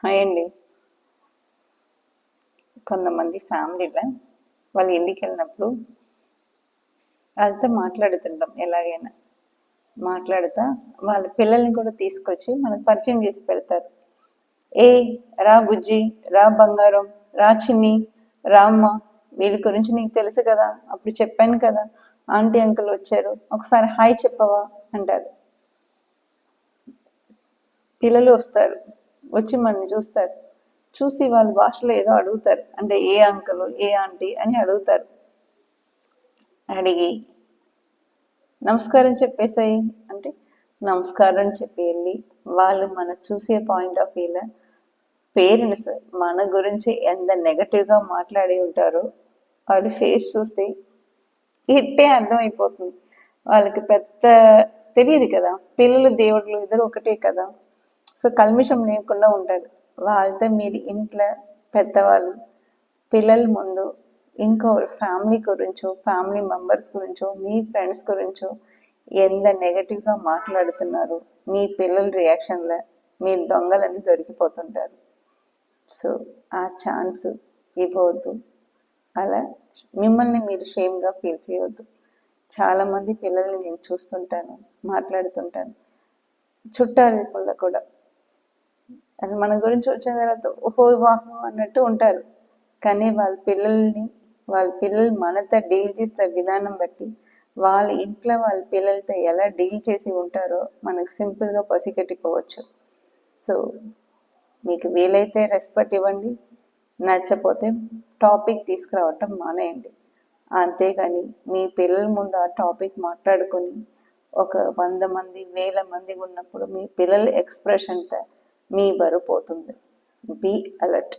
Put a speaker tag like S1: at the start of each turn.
S1: Hi అండి. కొంతమంది ఫ్యామిలీలో వాళ్ళ ఇంటికి వెళ్ళినప్పుడు వాళ్ళతో మాట్లాడుతుంటాం. ఎలాగైనా మాట్లాడుతా వాళ్ళ పిల్లల్ని కూడా తీసుకొచ్చి మనకు పరిచయం చేసి పెడతారు. ఏ రా బుజ్జి, రా బంగారం, రా చిన్ని, రామ్మ, వీళ్ళ గురించి నీకు తెలుసు కదా, అప్పుడు చెప్పాను కదా, ఆంటీ అంకుల్ వచ్చారు, ఒకసారి హాయ్ చెప్పవా అంటారు. పిల్లలు వస్తారు, వచ్చి మనల్ని చూస్తారు, చూసి వాళ్ళ భాషలో ఏదో అడుగుతారు. అంటే ఏ అంకుల్, ఏ ఆంటీ అని అడుగుతారు. అడిగి నమస్కారం చెప్పేసాయి అంటే నమస్కారం చెప్పి వెళ్ళి వాళ్ళు మన చూసే పాయింట్ ఆఫ్ వ్యూలో పేరెంట్స్ మన గురించి ఎంత నెగటివ్గా మాట్లాడి ఉంటారో వాళ్ళ ఫేస్ చూస్తే ఇట్టే అర్థమైపోతుంది. వాళ్ళకి పెద్ద తెలియదు కదా, పిల్లలు దేవుళ్ళు ఇద్దరు ఒకటే కదా. సో కల్మిషం లేకుండా ఉంటారు. వాళ్ళతో మీరు ఇంట్లో పెద్దవాళ్ళు పిల్లల ముందు ఇంకో ఫ్యామిలీ గురించో, ఫ్యామిలీ మెంబర్స్ గురించో, మీ ఫ్రెండ్స్ గురించో ఎంత నెగటివ్గా మాట్లాడుతున్నారు, మీ పిల్లల రియాక్షన్లో మీరు దొంగలని దొరికిపోతుంటారు. సో ఆ ఛాన్స్ ఇవ్వవద్దు. అలా మిమ్మల్ని మీరు షేమ్గా ఫీల్ చేయవద్దు. చాలామంది పిల్లల్ని నేను చూస్తుంటాను, మాట్లాడుతుంటాను, చుట్టాల కూడా అది మన గురించి వచ్చిన తర్వాత ఓహో వాహో అన్నట్టు ఉంటారు. కానీ వాళ్ళ పిల్లలు మనతో డీల్ చేసే విధానం బట్టి వాళ్ళ ఇంట్లో వాళ్ళ పిల్లలతో ఎలా డీల్ చేసి ఉంటారో మనకు సింపుల్గా పసిగట్టిపోవచ్చు. సో మీకు వీలైతే రెస్పెక్ట్ ఇవ్వండి, నచ్చపోతే టాపిక్ తీసుకురావటం మానేయండి. అంతేగాని మీ పిల్లల ముందు ఆ టాపిక్ మాట్లాడుకొని ఒక 100 మంది 1000 మంది ఉన్నప్పుడు మీ పిల్లల ఎక్స్ప్రెషన్తో మీ బరువు పోతుంది. Be alert.